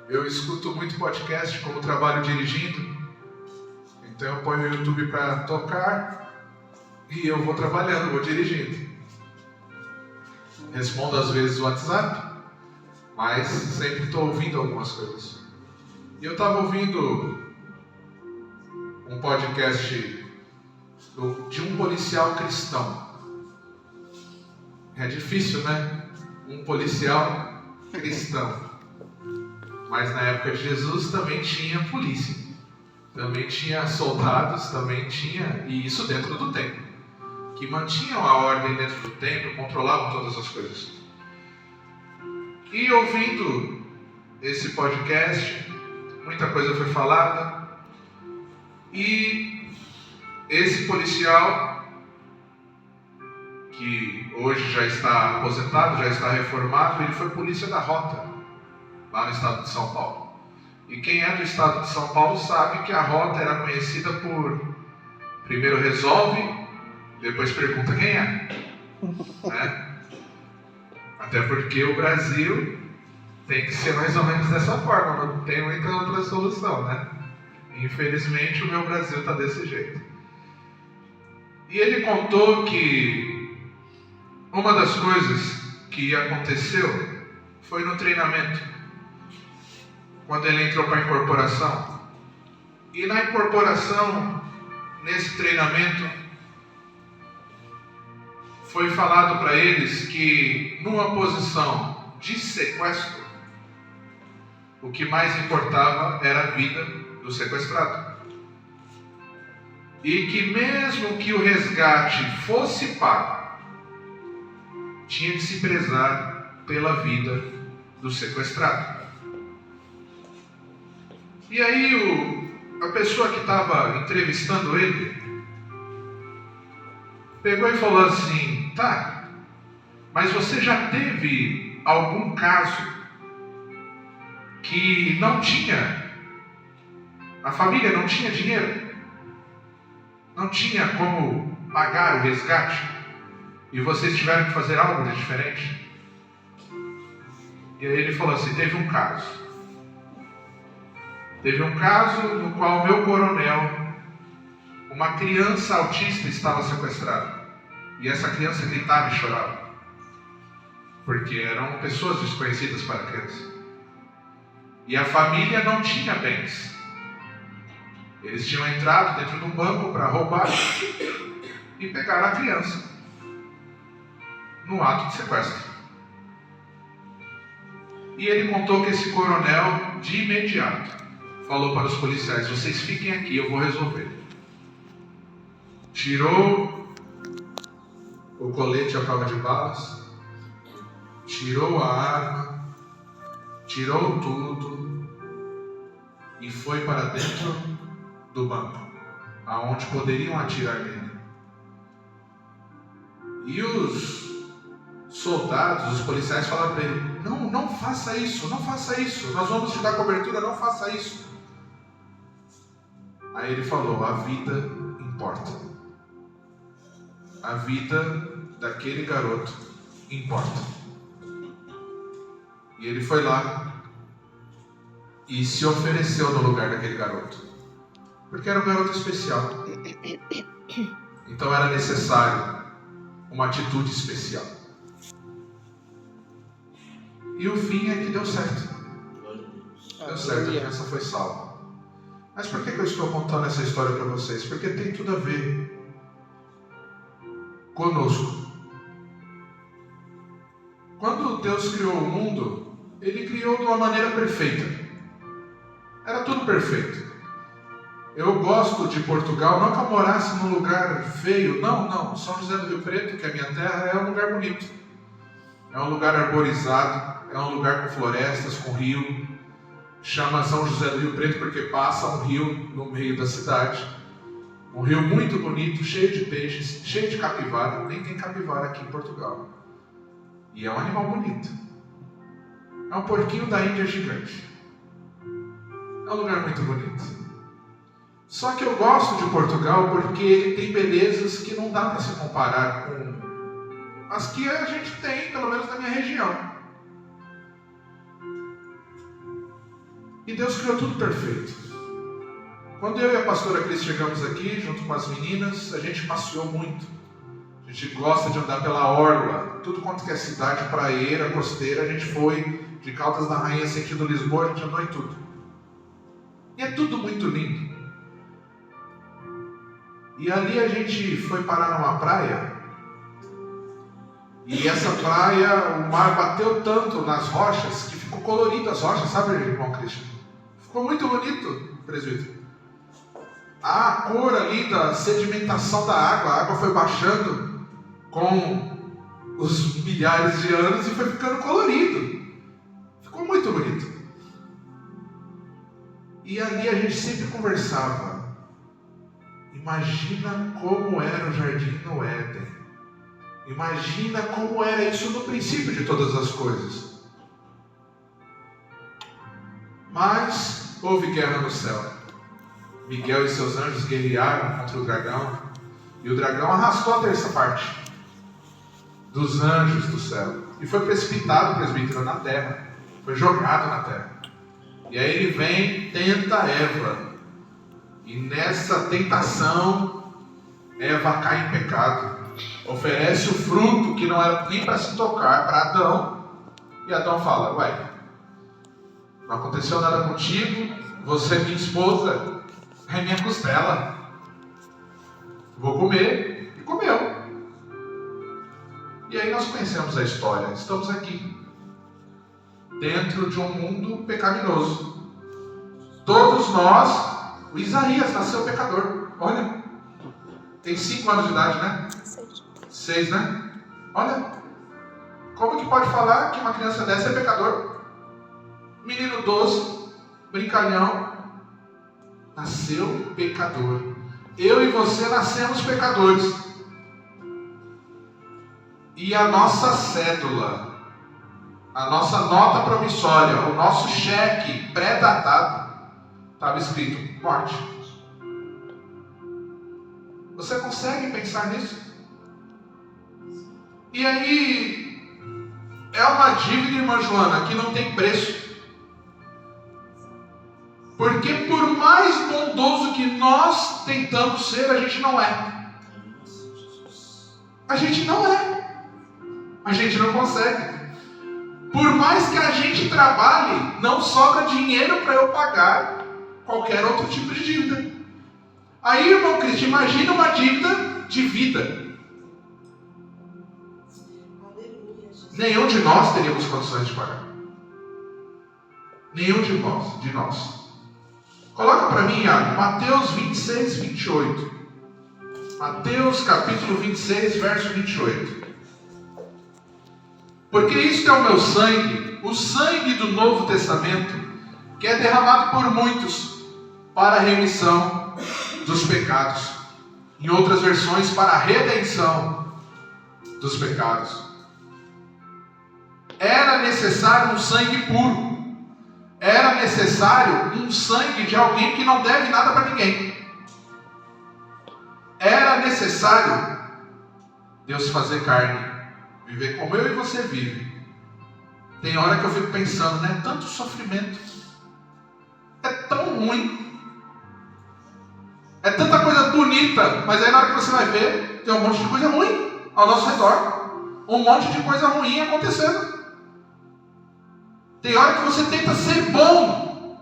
Eu escuto muito podcast como trabalho dirigindo, então eu ponho o YouTube para tocar e eu vou trabalhando, vou dirigindo. Respondo às vezes o WhatsApp, mas sempre estou ouvindo algumas coisas. E eu estava ouvindo um podcast de um policial cristão. É difícil, né? Um policial cristão. Mas na época de Jesus também tinha polícia. Também tinha soldados, também tinha... E isso dentro do templo. Que mantinham a ordem dentro do templo, controlavam todas as coisas. E ouvindo esse podcast, muita coisa foi falada. E esse policial, que hoje já está aposentado, já está reformado, ele foi polícia da Rota, lá no estado de São Paulo. E quem é do estado de São Paulo sabe que a Rota era conhecida por... Primeiro resolve, depois pergunta quem é. Né? Até porque o Brasil tem que ser mais ou menos dessa forma, não tem muita outra solução, né? Infelizmente o meu Brasil está desse jeito. E ele contou que uma das coisas que aconteceu foi no treinamento, quando ele entrou para a incorporação. E na incorporação, nesse treinamento, foi falado para eles que numa posição de sequestro, o que mais importava era a vida do sequestrado. E que mesmo que o resgate fosse pago, tinha que se prezar pela vida do sequestrado. E aí a pessoa que estava entrevistando ele pegou e falou assim: tá, mas você já teve algum caso que não tinha, a família não tinha dinheiro, não tinha como pagar o resgate, e vocês tiveram que fazer algo de diferente? E aí ele falou assim: teve um caso. Teve um caso no qual meu coronel, uma criança autista estava sequestrada. E essa criança gritava e chorava. Porque eram pessoas desconhecidas para a criança. E a família não tinha bens. Eles tinham entrado dentro de um banco para roubar e pegaram a criança no ato de sequestro. E ele contou que esse coronel, de imediato, falou para os policiais: vocês fiquem aqui, eu vou resolver. Tirou o colete à prova de balas, tirou a arma, tirou tudo e foi para dentro do banco, aonde poderiam atirar nele. E os soldados, os policiais falaram para ele: não faça isso, não faça isso, nós vamos te dar cobertura, não faça isso. Aí ele falou: a vida importa. A vida daquele garoto importa. E ele foi lá e se ofereceu no lugar daquele garoto, porque era um garoto especial. Então era necessário uma atitude especial. E o fim é que deu certo. Deu certo, a criança foi salva. Mas por que eu estou contando essa história para vocês? Porque tem tudo a ver conosco. Quando Deus criou o mundo, Ele criou de uma maneira perfeita. Era tudo perfeito. Eu gosto de Portugal, não que eu morasse num lugar feio, não. São José do Rio Preto, que é a minha terra, é um lugar bonito. É um lugar arborizado, é um lugar com florestas, com rio. Chama São José do Rio Preto porque passa um rio no meio da cidade. Um rio muito bonito, cheio de peixes, cheio de capivara. Nem tem capivara aqui em Portugal. E é um animal bonito. É um porquinho da Índia gigante. É um lugar muito bonito. Só que eu gosto de Portugal porque ele tem belezas que não dá para se comparar com as que a gente tem, pelo menos na minha região. E Deus criou tudo perfeito. Quando eu e a pastora Cris chegamos aqui, junto com as meninas, a gente passeou muito. A gente gosta de andar pela orla, tudo quanto que é cidade, praieira, costeira, a gente foi de Caldas da Rainha, sentido Lisboa, a gente andou em tudo. E é tudo muito lindo. E ali a gente foi parar numa praia, e essa praia, o mar bateu tanto nas rochas, que ficou colorido as rochas, sabe, irmão Cristian? Ficou muito bonito, presbítero. A cor ali da sedimentação da água, a água foi baixando com os milhares de anos e foi ficando colorido. Ficou muito bonito. E ali a gente sempre conversava. Imagina como era o jardim no Éden. Imagina como era isso no princípio de todas as coisas. Mas houve guerra no céu. Miguel e seus anjos guerrearam contra o dragão. E o dragão arrastou a terça parte dos anjos do céu. E foi precipitado, presbítero, na terra. Foi jogado na terra. E aí ele vem, tenta Eva. E nessa tentação, Eva cai em pecado. Oferece o fruto que não era nem para se tocar para Adão. E Adão fala: ué, não aconteceu nada contigo, você é minha esposa, é minha costela, vou comer. E comeu. E aí nós conhecemos a história. Estamos aqui, dentro de um mundo pecaminoso. Todos nós. O Isaías nasceu pecador. Olha, tem 5 anos de idade, né? 6, né? Olha, como que pode falar que uma criança dessa é pecador? Menino doce, brincalhão, nasceu pecador. Eu e você nascemos pecadores. E a nossa cédula, a nossa nota promissória, o nosso cheque pré-datado, estava escrito morte. Você consegue pensar nisso? E aí, é uma dívida, irmã Joana, que não tem preço. Porque por mais bondoso que nós tentamos ser, a gente não é. A gente não é. A gente não consegue. Por mais que a gente trabalhe, não sobra dinheiro para eu pagar qualquer outro tipo de dívida. Aí, irmão Cristo, imagina uma dívida de vida. Nenhum de nós teríamos condições de pagar. Nenhum de nós. Coloca para mim, Iago, Mateus 26, 28. Mateus capítulo 26, verso 28. Porque isto é o meu sangue, o sangue do Novo Testamento, que é derramado por muitos para a remissão dos pecados. Em outras versões, para a redenção dos pecados. Era necessário um sangue puro. Era necessário um sangue de alguém que não deve nada para ninguém. Era necessário Deus fazer carne, viver como eu e você vive. Tem hora que eu fico pensando, né? Tanto sofrimento, é tão ruim, é tanta coisa bonita, mas aí na hora que você vai ver, tem um monte de coisa ruim ao nosso redor, um monte de coisa ruim acontecendo. Tem hora que você tenta ser bom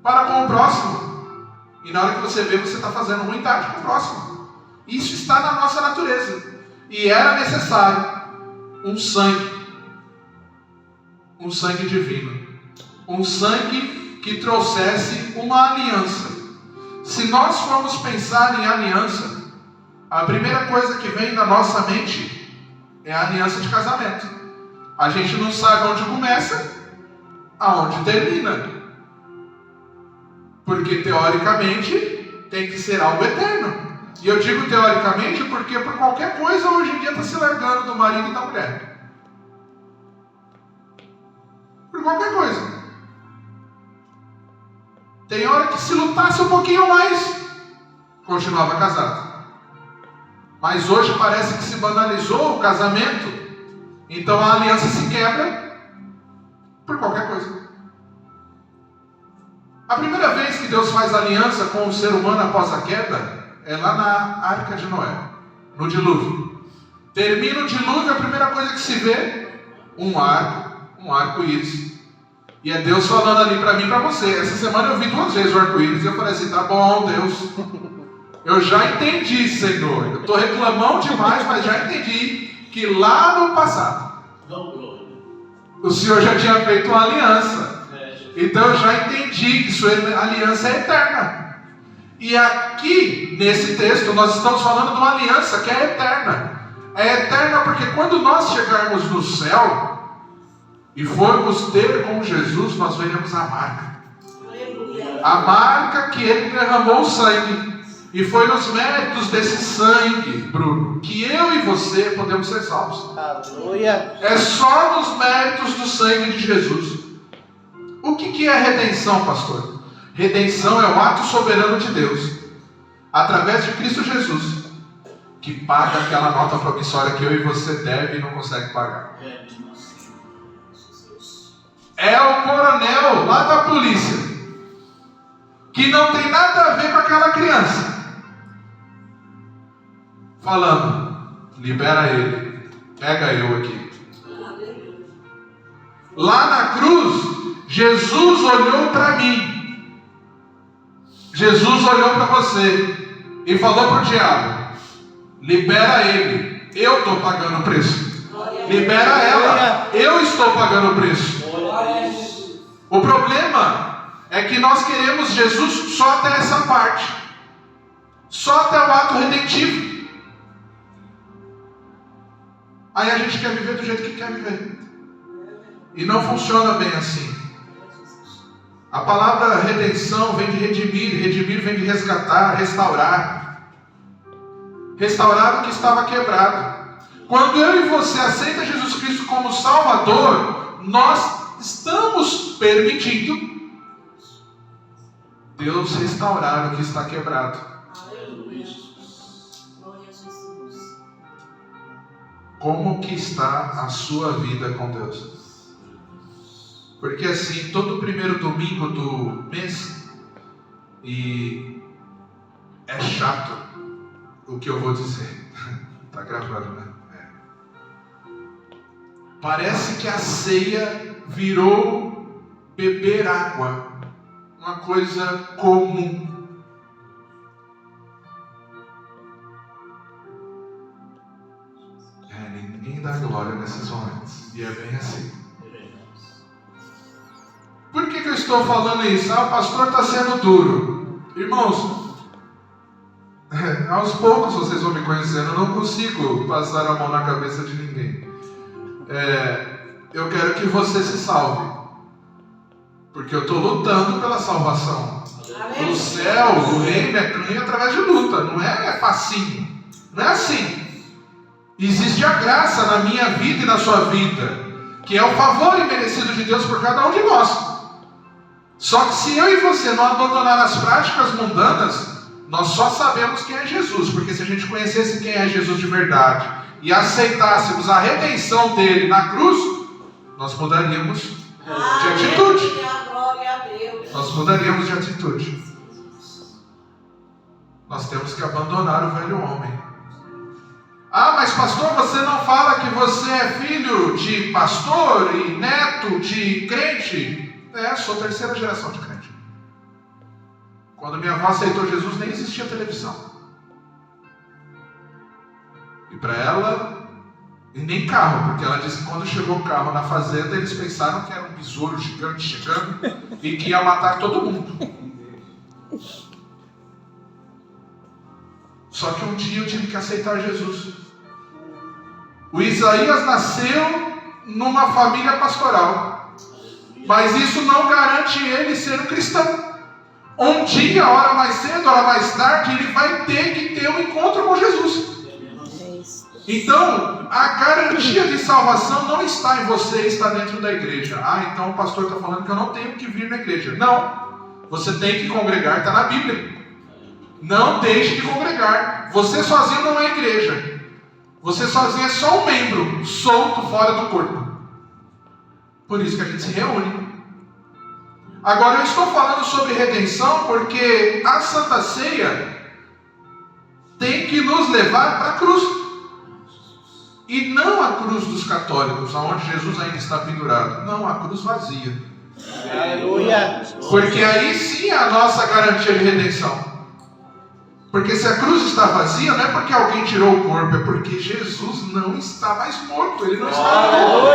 para com o próximo, e na hora que você vê, você está fazendo ruindade com o próximo. Isso está na nossa natureza. E era necessário um sangue divino, um sangue que trouxesse uma aliança. Se nós formos pensar em aliança, a primeira coisa que vem na nossa mente é a aliança de casamento. A gente não sabe onde começa, aonde termina, porque teoricamente tem que ser algo eterno. E eu digo teoricamente porque por qualquer coisa hoje em dia está se largando do marido e da mulher. Por qualquer coisa. Tem hora que se lutasse um pouquinho mais, continuava casado. Mas hoje parece que se banalizou o casamento, então a aliança se quebra por qualquer coisa. A primeira vez que Deus faz aliança com o ser humano após a queda é lá na Arca de Noé, no dilúvio. Termina o dilúvio, a primeira coisa que se vê, um arco-íris. E é Deus falando ali para mim e para você. Essa semana eu vi 2 vezes o arco-íris e eu falei assim, tá bom, Deus, eu já entendi, Senhor. Eu estou reclamando demais, mas já entendi que lá no passado o Senhor já tinha feito uma aliança. Então eu já entendi que sua aliança é eterna. E aqui, nesse texto, nós estamos falando de uma aliança que é eterna. É eterna porque quando nós chegarmos no céu e formos ter com Jesus, nós veremos a marca. A marca que Ele derramou o sangue. E foi nos méritos desse sangue, Bruno, que eu e você podemos ser salvos. Aleluia. É só nos méritos do sangue de Jesus. O que é redenção, pastor? Redenção é o ato soberano de Deus, através de Cristo Jesus, que paga aquela nota promissória que eu e você deve e não consegue pagar. É o coronel lá da polícia, que não tem nada a ver com aquela criança, falando, libera ele, pega eu aqui. Lá na cruz, Jesus olhou para mim, Jesus olhou para você e falou para o diabo, libera ele, eu estou pagando o preço. Libera ela, eu estou pagando o preço. O problema é que nós queremos Jesus só até essa parte, só até o ato redentivo. Aí a gente quer viver do jeito que quer viver. E não funciona bem assim. A palavra redenção vem de redimir, redimir vem de resgatar, restaurar. Restaurar o que estava quebrado. Quando eu e você aceita Jesus Cristo como Salvador, nós estamos permitindo Deus restaurar o que está quebrado. Como que está a sua vida com Deus? Porque assim, todo primeiro domingo do mês, e é chato o que eu vou dizer. Está gravado, né? Parece que a ceia virou beber água, uma coisa comum. Ninguém dá glória nesses momentos, e é bem assim. Por que eu estou falando isso? O pastor está sendo duro. Irmãos, aos poucos vocês vão me conhecendo, eu não consigo passar a mão na cabeça de ninguém. Eu quero que você se salve, porque eu estou lutando pela salvação. O céu, o reino é ganho através de luta, não é facinho, não é assim. Existe a graça na minha vida e na sua vida, que é o favor imerecido de Deus por cada um de nós. Só que se eu e você não abandonar as práticas mundanas, nós só sabemos quem é Jesus, porque se a gente conhecesse quem é Jesus de verdade e aceitássemos a redenção dele na cruz, nós mudaríamos de atitude. Nós mudaríamos de atitude. Nós temos que abandonar o velho homem. Mas pastor, você não fala que você é filho de pastor e neto de crente? Sou 3ª geração de crente. Quando minha avó aceitou Jesus, nem existia televisão. E para ela, e nem carro, porque ela disse que quando chegou o carro na fazenda, eles pensaram que era um besouro gigante chegando e que ia matar todo mundo. Só que um dia eu tive que aceitar Jesus. O Isaías nasceu numa família pastoral, mas isso não garante ele ser um cristão. Um dia, hora mais cedo, hora mais tarde, ele vai ter que ter um encontro com Jesus. Então, a garantia de salvação não está em você, está dentro da igreja. Então o pastor está falando que eu não tenho que vir na igreja. Não, você tem que congregar, está na Bíblia. Não deixe de congregar. Você sozinho não é igreja. Você sozinho é só um membro solto fora do corpo. Por isso que a gente se reúne. Agora eu estou falando sobre redenção porque a Santa Ceia tem que nos levar para a cruz. E não a cruz dos católicos, onde Jesus ainda está pendurado. Não, a cruz vazia. Aleluia. Porque aí sim é a nossa garantia de redenção. Porque se a cruz está vazia, não é porque alguém tirou o corpo, é porque Jesus não está mais morto. Ele não está morto.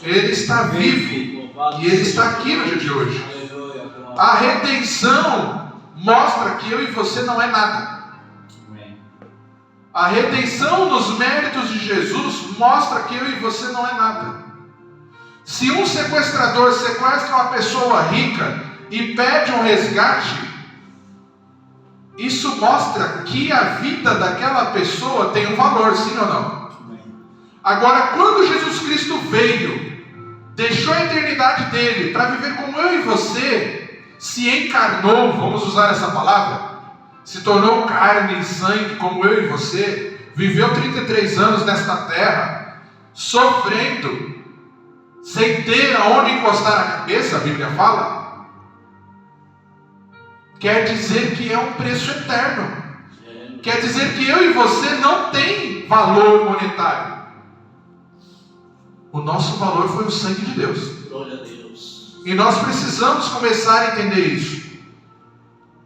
Ele está vivo. E ele está aqui no dia de hoje. A redenção mostra que eu e você não é nada. A redenção nos méritos de Jesus mostra que eu e você não é nada. Se um sequestrador sequestra uma pessoa rica e pede um resgate, isso mostra que a vida daquela pessoa tem um valor, sim ou não? Agora, quando Jesus Cristo veio, deixou a eternidade dele para viver como eu e você, se encarnou, vamos usar essa palavra, se tornou carne e sangue como eu e você, viveu 33 anos nesta terra, sofrendo, sem ter aonde encostar a cabeça, a Bíblia fala, quer dizer que é um preço eterno. Quer dizer que eu e você não tem valor monetário. O nosso valor foi o sangue de Deus. Glória a Deus. E nós precisamos começar a entender isso.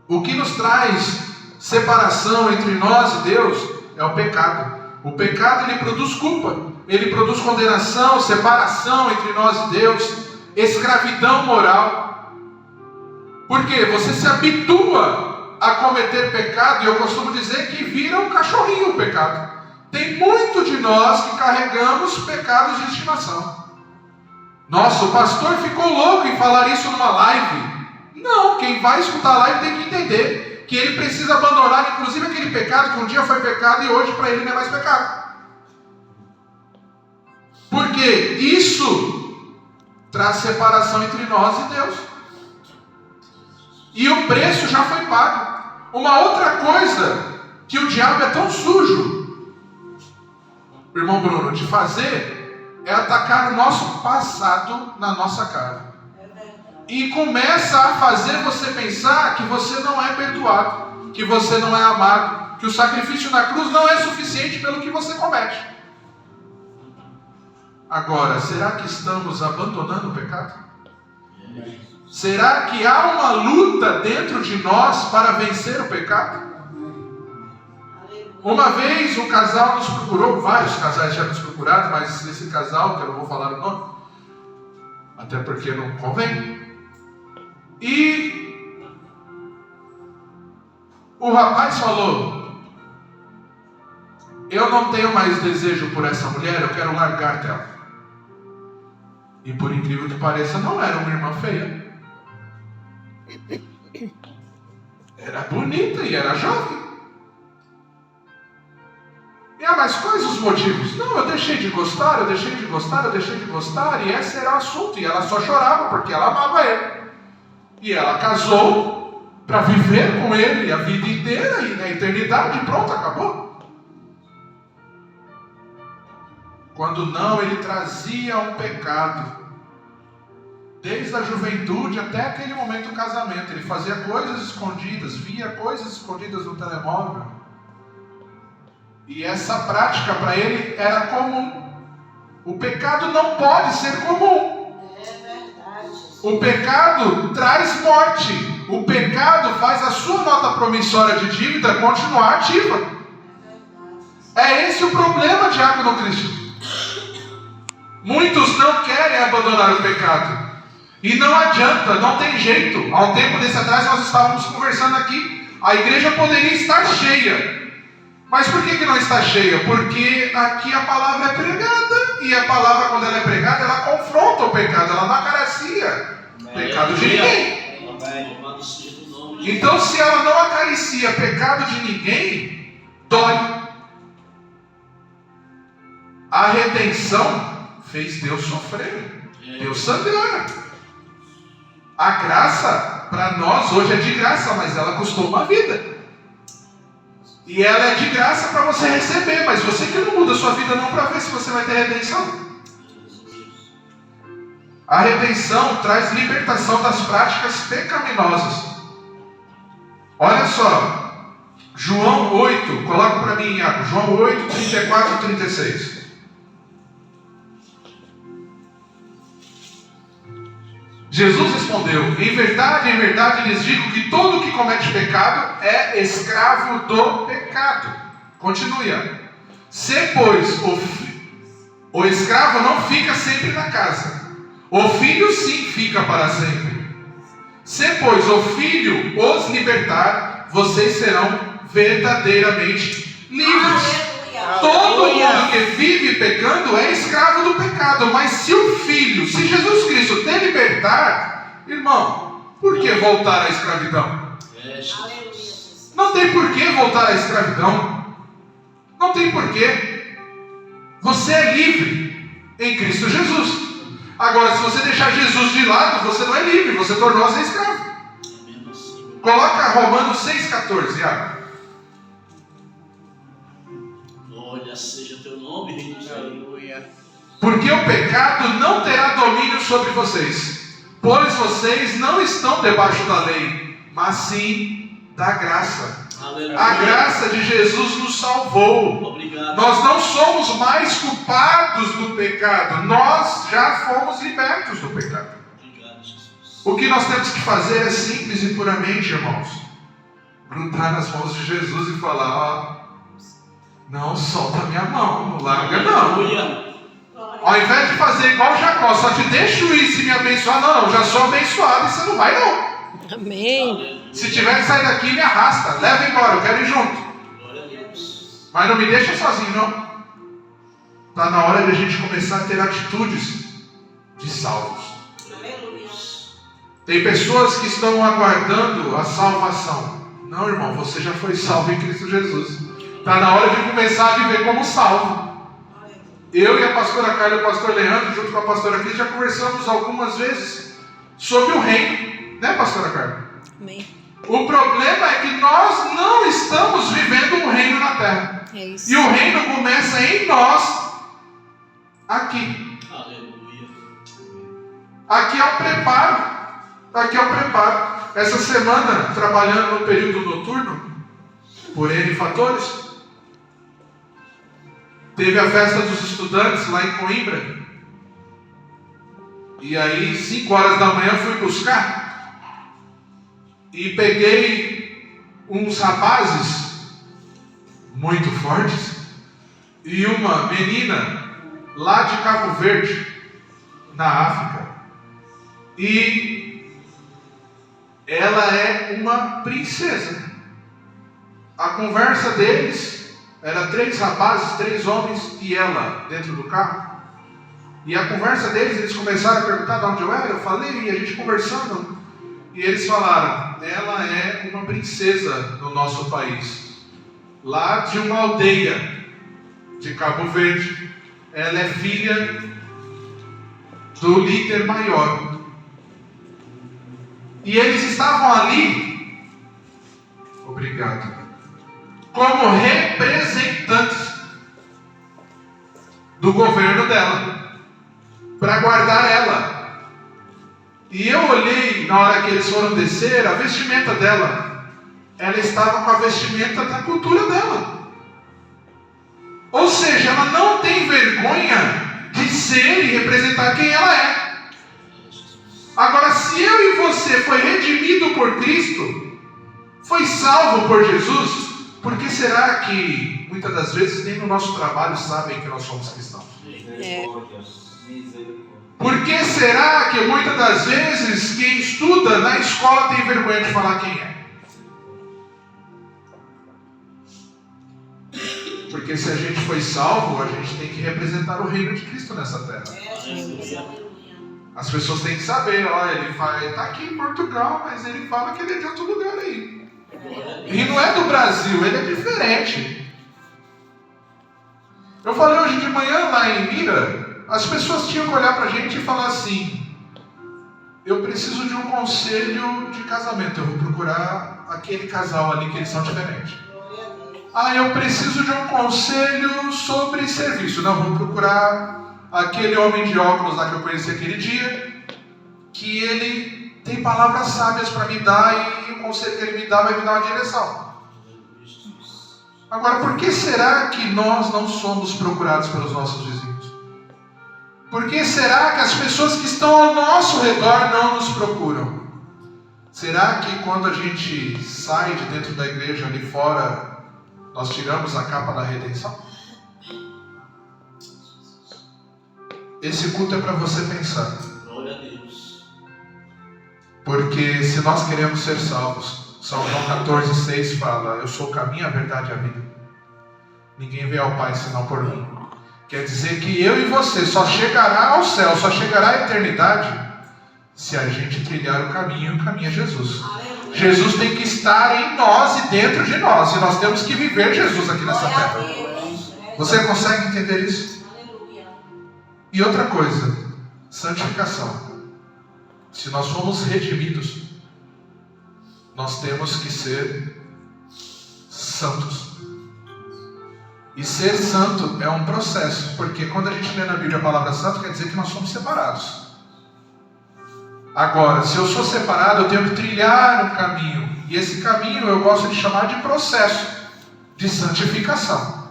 O que nos traz separação entre nós e Deus é o pecado. O pecado, ele produz culpa. Ele produz condenação, separação entre nós e Deus, escravidão moral. Por quê? Você se habitua a cometer pecado, e eu costumo dizer que vira um cachorrinho o pecado. Tem muito de nós que carregamos pecados de estimação. Nossa, o pastor ficou louco em falar isso numa live. Não, quem vai escutar a live tem que entender que ele precisa abandonar, inclusive, aquele pecado que um dia foi pecado e hoje para ele não é mais pecado. Porque isso traz separação entre nós e Deus. E o preço já foi pago. Uma outra coisa que o diabo é tão sujo, irmão Bruno, de fazer, é atacar o nosso passado na nossa cara. E começa a fazer você pensar que você não é perdoado, que você não é amado, que o sacrifício na cruz não é suficiente pelo que você comete. Agora, será que estamos abandonando o pecado? Será que há uma luta dentro de nós para vencer o pecado? Uma vez um casal nos procurou, vários casais já nos procuraram, mas esse casal, que eu não vou falar o nome, até porque não convém. E o rapaz falou: eu não tenho mais desejo por essa mulher, eu quero largar dela. E por incrível que pareça, não era uma irmã feia. Era bonita e era jovem. Mas quais os motivos? Não, eu deixei de gostar, e esse era o assunto. E ela só chorava porque ela amava ele. E ela casou para viver com ele a vida inteira e na eternidade, pronto, acabou. Quando não, ele trazia um pecado. Desde a juventude até aquele momento do casamento. Ele fazia coisas escondidas, via coisas escondidas no telemóvel. E essa prática para ele era comum. O pecado não pode ser comum. É verdade. O pecado traz morte. O pecado faz a sua nota promissória de dívida continuar ativa. É esse o problema, diácono Cristo. Muitos não querem abandonar o pecado. E não adianta, não tem jeito. Há um tempo desse atrás nós estávamos conversando aqui. A igreja poderia estar cheia. Mas por que não está cheia? Porque aqui a palavra é pregada. E a palavra, quando ela é pregada, ela confronta o pecado. Ela não acaricia o pecado de ninguém. Então, se ela não acaricia pecado de ninguém, dói. A redenção fez Deus sofrer. Deus sangrar. A graça, para nós, hoje é de graça, mas ela custou uma vida. E ela é de graça para você receber, mas você que não muda a sua vida não para ver se você vai ter redenção. A redenção traz libertação das práticas pecaminosas. Olha só, João 8, coloca para mim, Iago, João 8, 34 e 36. Jesus respondeu: em verdade lhes digo que todo que comete pecado é escravo do pecado. Continue. Se, pois, o escravo não fica sempre na casa, o filho sim fica para sempre. Se, pois, o filho os libertar, vocês serão verdadeiramente livres. Todo mundo que vive pecando é escravo do pecado. Mas se o Filho, se Jesus Cristo te libertar, irmão, por que voltar à escravidão? Não tem por que voltar à escravidão. Não tem por que. Você é livre em Cristo Jesus. Agora, se você deixar Jesus de lado, você não é livre, você tornou-se escravo. Coloca Romanos 6,14, Iago. Glória seja teu nome, Rei dos Reis. Porque o pecado não terá domínio sobre vocês, pois vocês não estão debaixo da lei, mas sim da graça. Aleluia. A graça de Jesus nos salvou. Obrigado. Nós não somos mais culpados do pecado, nós já fomos libertos do pecado. Obrigado, Jesus. O que nós temos que fazer é simples e puramente, irmãos, grudar nas mãos de Jesus e falar: não solta a minha mão, não larga não. Aleluia. Ao invés de fazer igual Jacó, só te deixo ir se me abençoar. Não, já sou abençoado e você não vai não. Amém. Aleluia. Se tiver que sair daqui, me arrasta, leva embora, eu quero ir junto. Glória a Deus. Mas não me deixa sozinho não. Está na hora de a gente começar a ter atitudes de salvos. Tem pessoas que estão aguardando a salvação. Não, irmão, você já foi salvo em Cristo Jesus. Está na hora de começar a viver como salvo. Eu e a pastora Carla e o pastor Leandro, junto com a pastora Cris, já conversamos algumas vezes sobre o reino. Né, pastora Carla? Amém. O problema é que nós não estamos vivendo um reino na terra. É isso. E o reino começa em nós, aqui. Aleluia. Aqui é o preparo. Aqui é o preparo. Essa semana, trabalhando no período noturno, por N fatores, teve a festa dos estudantes lá em Coimbra. E aí, 5 horas da manhã, fui buscar. E peguei uns rapazes muito fortes e uma menina lá de Cabo Verde, na África. E ela é uma princesa. A conversa deles era 3 rapazes, 3 homens e ela dentro do carro. E a conversa deles, eles começaram a perguntar de onde eu era. Eu falei, e a gente conversando. E eles falaram: ela é uma princesa no nosso país, lá de uma aldeia de Cabo Verde. Ela é filha do líder maior. E eles estavam ali, obrigado, como representantes do governo dela, para guardar ela. E eu olhei na hora que eles foram descer, a vestimenta dela, ela estava com a vestimenta da cultura dela. Ou seja, ela não tem vergonha de ser e representar quem ela é. Agora, se eu e você foi redimido por Cristo, foi salvo por Jesus, por que será que muitas das vezes nem no nosso trabalho sabem que nós somos cristãos? É. Por que será que muitas das vezes quem estuda na escola tem vergonha de falar quem é? Porque se a gente foi salvo, a gente tem que representar o reino de Cristo nessa terra. As pessoas têm que saber, olha, ele está aqui em Portugal, mas ele fala que ele é de outro lugar aí. E não é do Brasil, ele é diferente. Eu falei hoje de manhã lá em Mira. As pessoas tinham que olhar para a gente e falar assim: eu preciso de um conselho de casamento, eu vou procurar aquele casal ali que eles são diferentes. Ah, eu preciso de um conselho sobre serviço, não, vou procurar aquele homem de óculos lá que eu conheci aquele dia, que Ele tem palavras sábias para me dar e o conselho que Ele me dá vai me dar uma direção. Agora, por que será que nós não somos procurados pelos nossos vizinhos? Por que será que as pessoas que estão ao nosso redor não nos procuram? Será que quando a gente sai de dentro da igreja ali fora, nós tiramos a capa da redenção? Esse culto é para você pensar. Glória a Deus. Porque se nós queremos ser salvos, São João 14,6 fala: eu sou o caminho, a verdade e a vida. Ninguém vê ao Pai senão por mim. Quer dizer que eu e você só chegará ao céu, só chegará à eternidade, se a gente trilhar o caminho, e o caminho é Jesus. Aleluia. Jesus tem que estar em nós e dentro de nós, e nós temos que viver Jesus aqui nessa Glória a terra. Deus. Você consegue entender isso? Aleluia. E outra coisa, santificação. Se nós fomos redimidos, nós temos que ser santos. E ser santo é um processo, porque quando a gente lê na Bíblia a palavra santo, quer dizer que nós somos separados. Agora, se eu sou separado, eu tenho que trilhar um caminho. E esse caminho eu gosto de chamar de processo de santificação.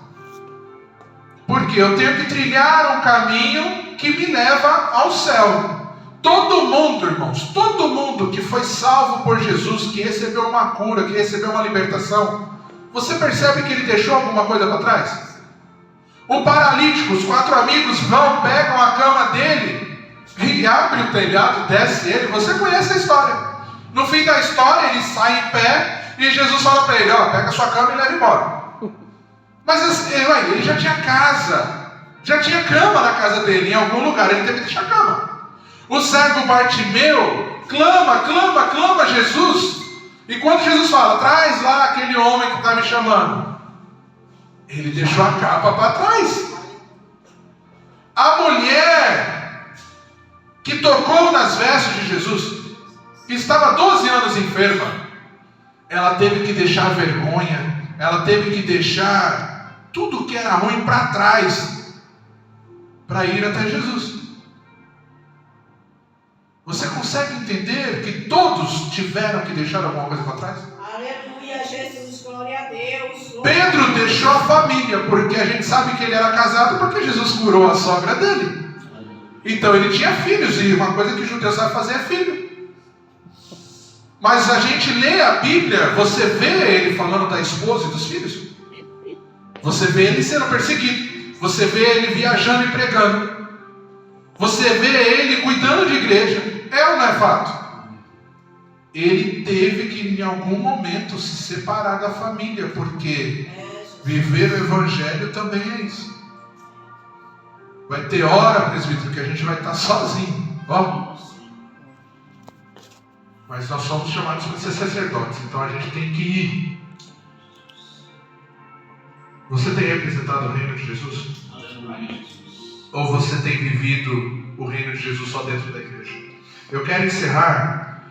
Porque eu tenho que trilhar um caminho que me leva ao céu. Todo mundo, irmãos, todo mundo que foi salvo por Jesus, que recebeu uma cura, que recebeu uma libertação, você percebe que ele deixou alguma coisa para trás? O paralítico, os 4 amigos vão, pegam a cama dele e abrem o telhado, desce ele. Você conhece a história. No fim da história, ele sai em pé e Jesus fala para ele: ó, pega a sua cama e leva embora. Mas ele já tinha casa, já tinha cama na casa dele, em algum lugar ele teve que deixar a cama. O cego Bartimeu clama a Jesus. E quando Jesus fala: traz lá aquele homem que está me chamando, ele deixou a capa para trás. A mulher que tocou nas vestes de Jesus, que estava 12 anos enferma, ela teve que deixar a vergonha, ela teve que deixar tudo que era ruim para trás, para ir até Jesus. Você consegue entender que todos tiveram que deixar alguma coisa para trás? Aleluia, Jesus, glória a Deus. Pedro deixou a família, porque a gente sabe que ele era casado, porque Jesus curou a sogra dele. Então ele tinha filhos, e uma coisa que o judeu sabe fazer é filho. Mas a gente lê a Bíblia, você vê ele falando da esposa e dos filhos. Você vê ele sendo perseguido. Você vê ele viajando e pregando. Você vê ele cuidando de igreja. É ou não é fato? Ele teve que em algum momento se separar da família, porque viver o Evangelho também é isso. Vai ter hora, presbítero, que a gente vai estar sozinho. Ó. Mas nós somos chamados para ser sacerdotes, então a gente tem que ir. Você tem representado o reino de Jesus? Ou você tem vivido o reino de Jesus só dentro da igreja? Eu quero encerrar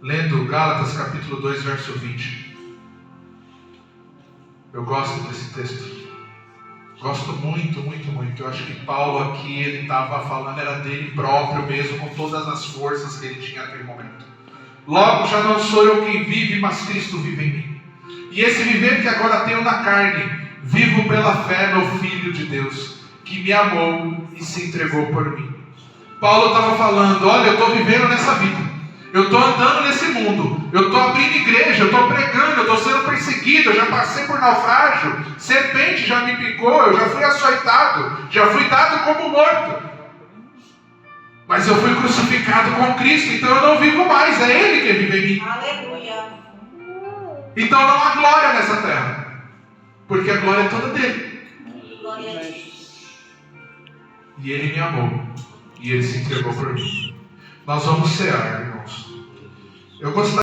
lendo Gálatas capítulo 2, verso 20. Eu gosto desse texto. Gosto muito, muito, muito. Eu acho que Paulo aqui, ele estava falando, era dele próprio mesmo, com todas as forças que ele tinha naquele momento. Logo, já não sou eu quem vive, mas Cristo vive em mim. E esse viver que agora tenho na carne, vivo pela fé no Filho de Deus, que me amou e se entregou por mim. Paulo estava falando: olha, eu estou vivendo nessa vida, eu estou andando nesse mundo, eu estou abrindo igreja, eu estou pregando, eu estou sendo perseguido, eu já passei por naufrágio, serpente já me picou, eu já fui açoitado, já fui dado como morto. Mas eu fui crucificado com Cristo, então eu não vivo mais, é Ele que vive em mim. Aleluia. Então não há glória nessa terra, porque a glória é toda dele. Glória a Deus. E Ele me amou, e Ele se entregou por mim. Nós vamos cear, irmãos. Eu gostaria